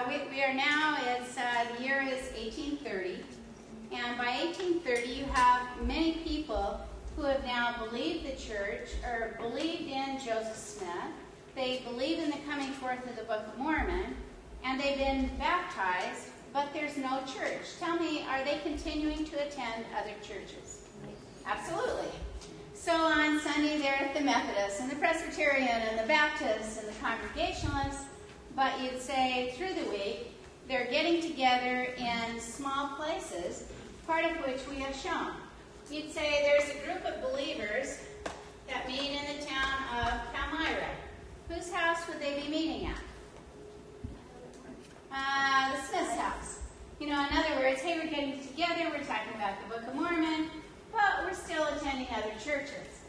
we are now, the year is 1830, and by 1830 you have many people who have now believed the church, or believed in Joseph Smith. They believe in the coming forth of the Book of Mormon, and they've been baptized, but there's no church. Tell me, are they continuing to attend other churches? Absolutely. So on Sunday they're at the Methodist and the Presbyterian and the Baptist and the Congregationalists, but you'd say through the week they're getting together in small places, part of which we have shown. You'd say there's a group of believers that meet in the town of Palmyra. Whose house would they be meeting at? The Smith's house. In other words, hey, we're getting together, we're talking about the Book of Mormon, but we're still attending other churches.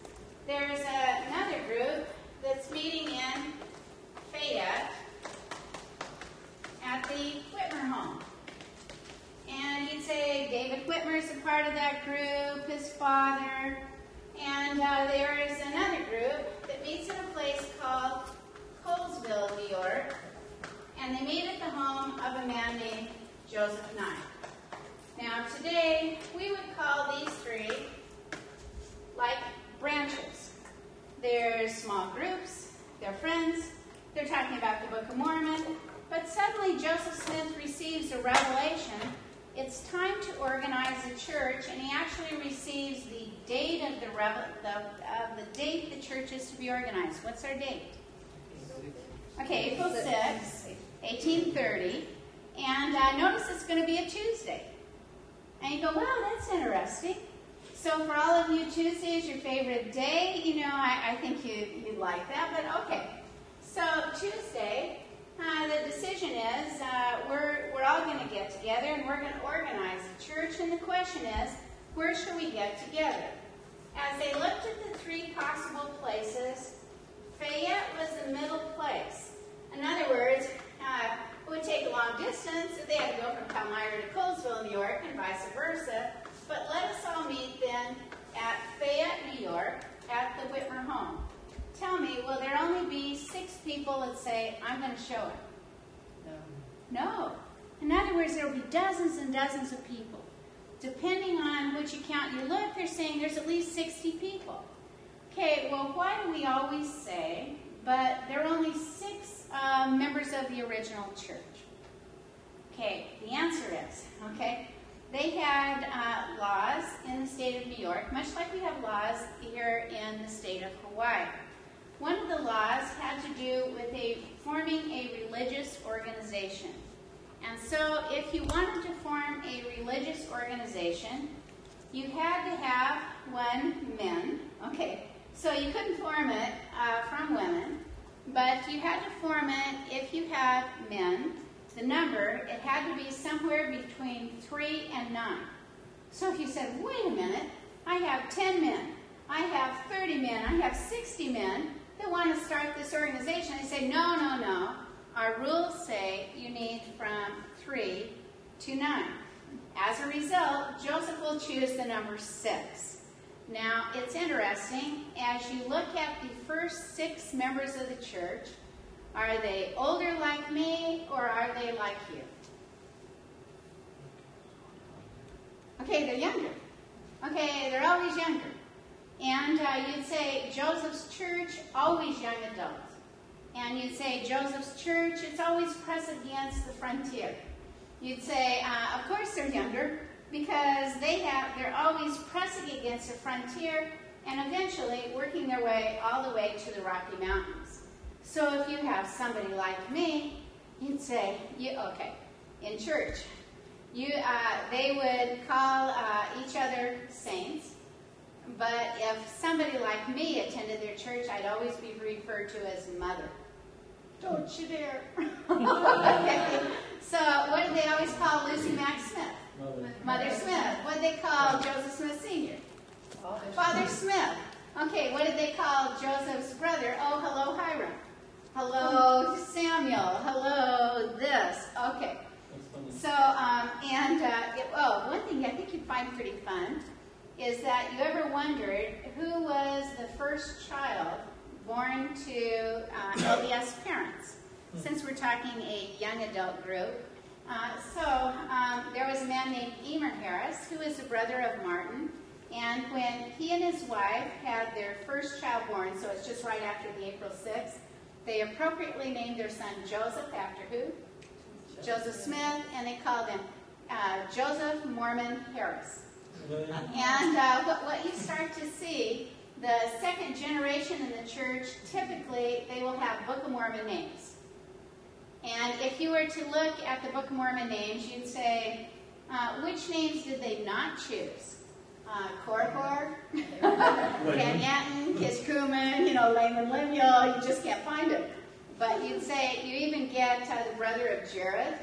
There's another group that's meeting in Fayette at the Whitmer home. And you'd say David Whitmer's a part of that group, his father, and there is another group that meets in a place called Colesville, New York, and they meet at the home of a man named Joseph Nye. Now today, we would call these three like branches. They're small groups, they're friends, they're talking about the Book of Mormon, but suddenly Joseph Smith receives a revelation. It's time to organize a church, and he actually receives the date of the date the church is to be organized. What's our date? Okay, April 6, 1830, and notice it's going to be a Tuesday. And you go, wow, that's interesting. So for all of you, Tuesday is your favorite day. I think you'd like that, but okay. So Tuesday, the decision is we're all going to get together and we're going to organize a church, and the question is, where should we get together? As they looked at the three possible places, Fayette was the middle place. In other words, it would take a long distance if they had to go from Palmyra to Colesville, New York, and vice versa. But let us all meet then at Fayette, New York, at the Whitmer home. Tell me, will there only be 6 people that say, I'm going to show it? No. In other words, there will be dozens and dozens of people. Depending on which account you look, they're saying there's at least 60 people. Okay, well, why do we always say, but there are only 6 members of the original church? Okay, the answer is, they had laws in the state of New York, much like we have laws here in the state of Hawaii. One of the laws had to do with forming a religious organization. And so if you wanted to form a religious organization, you had to have 1 men. Okay, so you couldn't form it from women, but you had to form it if you had men. The number, it had to be somewhere between 3 and 9. So if you said, wait a minute, I have 10 men, I have 30 men, I have 60 men that want to start this organization, they say, no, no, no. Our rules say you need from 3 to 9. As a result, Joseph will choose the number 6. Now, it's interesting, as you look at the first 6 members of the church, are they older like me, or are they like you? Okay, they're younger. Okay, they're always younger. And you'd say Joseph's church, always young adults. And you'd say Joseph's church, it's always pressed against the frontier. You'd say, of course they're younger, because they're always pressing against the frontier and eventually working their way all the way to the Rocky Mountains. So if you have somebody like me, you'd say, okay, in church, they would call each other saints, but if somebody like me attended their church, I'd always be referred to as mother. Don't you dare. Okay. So what did they always call Lucy Mack Smith? Mother Smith. What did they call Joseph Smith Sr.? Father Smith. Okay, what did they call Joseph's brother? Oh, hello, Hiram. Hello, Samuel. Hello, this. Okay. So, one thing I think you'd find pretty fun is that you ever wondered who was the first child born to LDS parents? since we're talking a young adult group. There was a man named Emer Harris, who is a brother of Martin, and when he and his wife had their first child born, so it's just right after the April 6th, they appropriately named their son Joseph, after who? Joseph Smith, and they called him Joseph Mormon Harris. And what you start to see, the second generation in the church, typically they will have Book of Mormon names. And if you were to look at the Book of Mormon names, you'd say, which names did they not choose? Korihor, Kenyatin, Kishkumen, Laman Lemuel, you just can't find them. But you'd say, you even get the brother of Jared,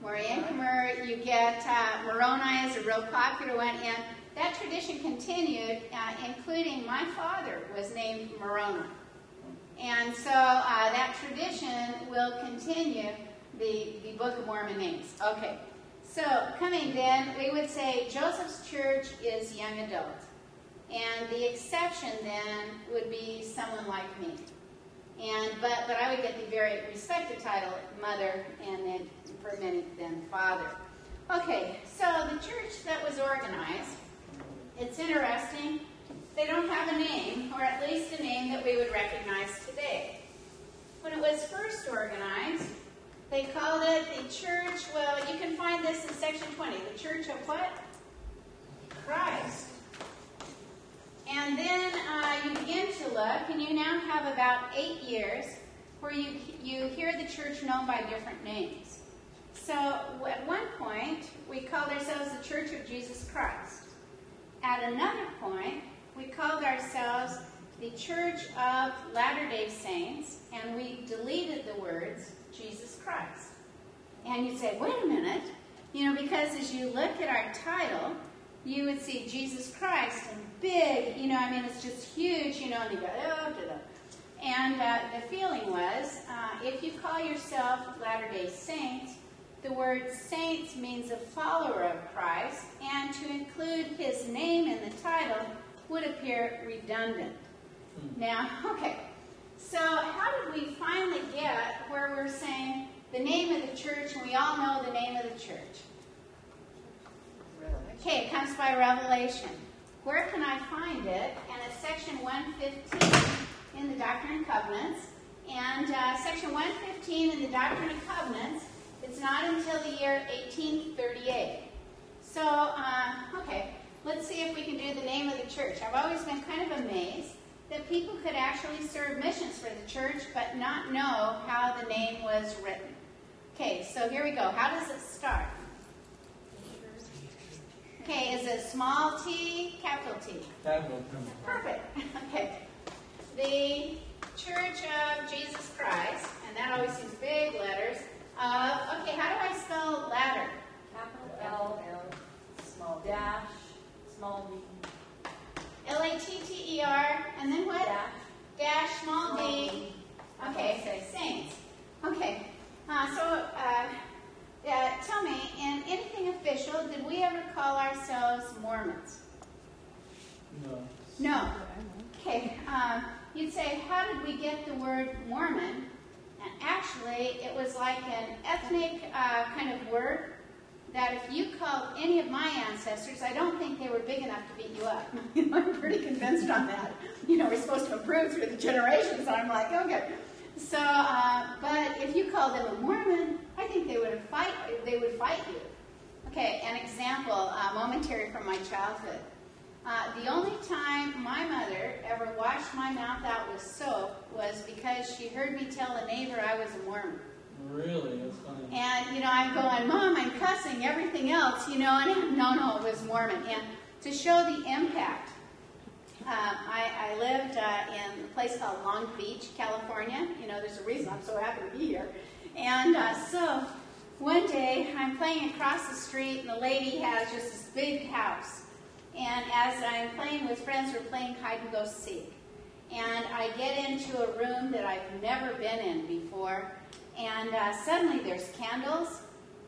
Morian Khmer, you get Moroni is a real popular one, and that tradition continued, including my father was named Moroni. And so that tradition will continue the Book of Mormon names. Okay, so coming then, we would say Joseph's church is young adult. And the exception then would be someone like me. But I would get the very respected title mother, and then for many then father. Okay, so the church that was organized, it's interesting. They don't have a name, or at least a name that we would recognize today. When it was first organized, they called it the church, well, you can find this in section 20, the church of what? Christ. And then you begin to look, and you now have about 8 years where you hear the church known by different names. So at one point, we called ourselves the Church of Jesus Christ. At another point, we called ourselves the Church of Latter-day Saints, and we deleted the words Jesus Christ. And you'd say, wait a minute, because as you look at our title, you would see Jesus Christ and big, it's just huge, and you go, oh, and the feeling was, if you call yourself Latter-day Saints, the word saints means a follower of Christ, and to include his name in the title would appear redundant. Now, okay, so how did we finally get where we're saying the name of the church, and we all know the name of the church? Okay, it comes by revelation. Where can I find it? And it's section 115 in the Doctrine and Covenants. And section 115 in the Doctrine and Covenants, it's not until the year 1838. So, okay, let's see if we can do the name of the church. I've always been kind of amazed that people could actually serve missions for the church but not know how the name was written. Okay, so here we go. How does it start? Okay, is it small t, capital T? Capital T. Perfect. Okay. The Church of Jesus Christ, and that always seems big letters. Okay, how do I spell ladder? Capital L, small dash, small d. L-A-T-T-E-R, and then what? Dash, small d. Okay, so saints. Okay, tell me, in anything official, did we ever call ourselves Mormons? No. No. Okay, you'd say, how did we get the word Mormon? And actually, it was like an ethnic kind of word that if you called any of my ancestors, I don't think they were big enough to beat you up. I'm pretty convinced on that. We're supposed to improve through the generations. So I'm like, okay. So, but if you called them a Mormon, I think they would fight you. Okay, an example, momentary from my childhood. The only time my mother ever washed my mouth out with soap was because she heard me tell a neighbor I was a Mormon. Really? That's funny. And, I'm going, Mom, I'm cussing, everything else, and no, it was Mormon. And to show the impact, I lived in a place called Long Beach, California. There's a reason I'm so happy to be here. And so one day I'm playing across the street, and the lady has just this big house. And as I'm playing with friends, we're playing hide and go seek. And I get into a room that I've never been in before. And suddenly there's candles,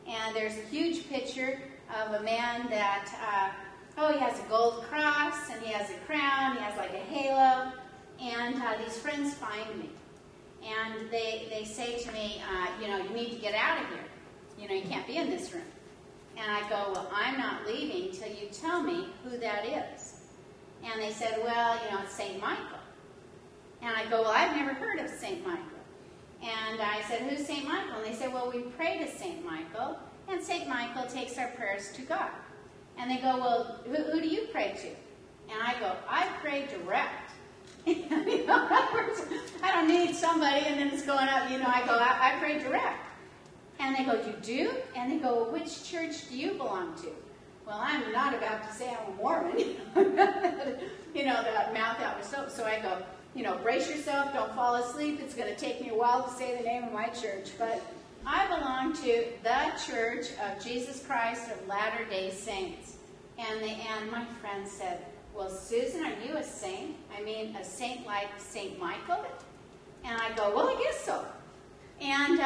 and there's a huge picture of a man that, he has a gold cross, and he has a crown, he has like a halo, and these friends find me. And they say to me, you know, you need to get out of here. You know, you can't be in this room. And I go, well, I'm not leaving till you tell me who that is. And they said, well, you know, it's St. Michael. And I go, well, I've never heard of St. Michael. And I said, who's St. Michael? And they said, well, we pray to St. Michael, and St. Michael takes our prayers to God. And they go, well, who do you pray to? And I go, I pray direct. You know, I don't need somebody, and then it's going up, you know, I go, I pray direct. And they go, you do? And they go, well, which church do you belong to? Well, I'm not about to say I'm a Mormon. You know, that mouth out with soap. So I go, you know, brace yourself, don't fall asleep. It's going to take me a while to say the name of my church. But I belong to the Church of Jesus Christ of Latter-day Saints. And my friend said, well, Susan, are you a saint? I mean, a saint like St. Michael? And I go, well, I guess so. And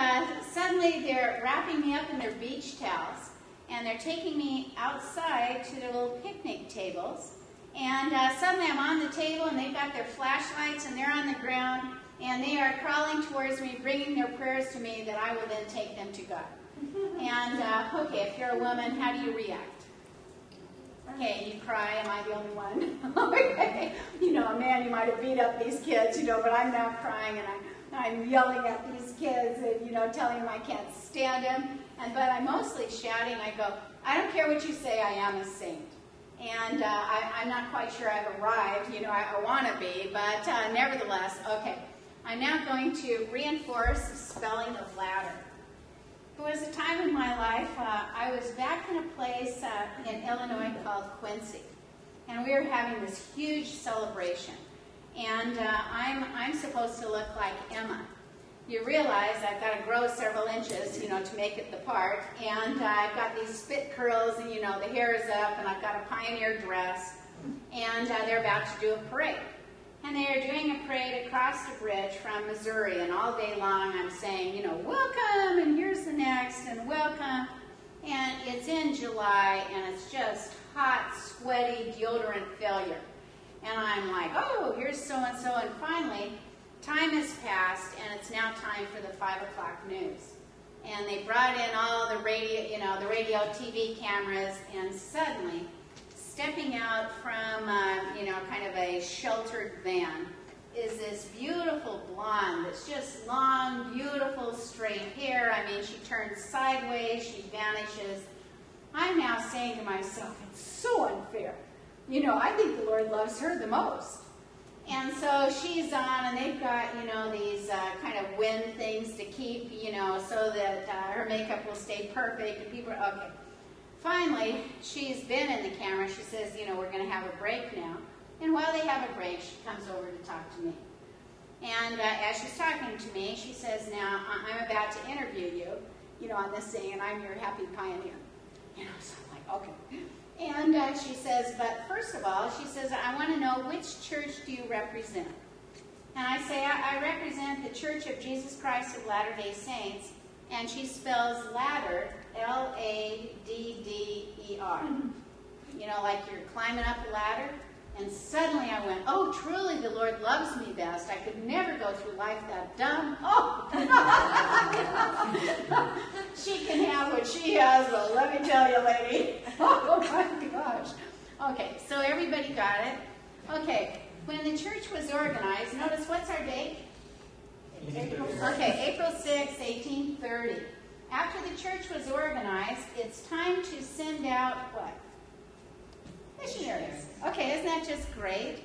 suddenly they're wrapping me up in their beach towels, and they're taking me outside to their little picnic tables. And suddenly I'm on the table, and they've got their flashlights, and they're on the ground, and they are crawling towards me, bringing their prayers to me that I will then take them to God. And, okay, if you're a woman, how do you react? Okay, you cry, am I the only one? Okay, you know, a man, you might have beat up these kids, you know, but I'm now crying, and I'm yelling at these kids, and, you know, telling them I can't stand them. But I'm mostly shouting. I go, I don't care what you say, I am a saint. And I'm not quite sure I've arrived, you know, I want to be, but nevertheless, okay. I'm now going to reinforce the spelling of ladder. There was a time in my life, I was back in a place in Illinois called Quincy, and we were having this huge celebration. And I'm supposed to look like Emma. You realize I've got to grow several inches, you know, to make it the part. And I've got these spit curls, and, you know, the hair is up, and I've got a pioneer dress. And they're about to do a parade. And they are doing a parade across the bridge from Missouri. And all day long I'm saying, you know, welcome, and here's the next, and welcome. And it's in July, and it's just hot, sweaty, deodorant failure. And I'm like, oh, here's so-and-so. And finally, time has passed, and it's now time for the 5 o'clock news. And they brought in all the radio, you know, the radio TV cameras, and suddenly, stepping out from, you know, kind of a sheltered van, is this beautiful blonde that's just long, beautiful, straight hair. I mean, she turns sideways, she vanishes. I'm now saying to myself, it's so unfair. You know, I think the Lord loves her the most. And so she's on, and they've got, you know, these kind of wind things to keep, you know, so that her makeup will stay perfect. And people are, okay. Finally, she's been in the camera. She says, you know, we're going to have a break now. And while they have a break, she comes over to talk to me. And as she's talking to me, she says, now, I'm about to interview you, you know, on this thing, and I'm your happy pioneer. You know, so I'm like, okay. And she says, but first of all, she says, I want to know, which church do you represent? And I say, I represent the Church of Jesus Christ of Latter-day Saints. And she spells ladder, L-A-D-D-E-R. You know, like you're climbing up a ladder. And suddenly I went, oh, truly the Lord loves me best. I could never go through life that dumb. Oh! She can have what she has, but let me tell you, lady. Oh, my gosh. Okay, so everybody got it. Okay, when the church was organized, notice what's our date? April 6, 1830. After the church was organized, it's time to send out what? Missionaries. Okay, isn't that just great?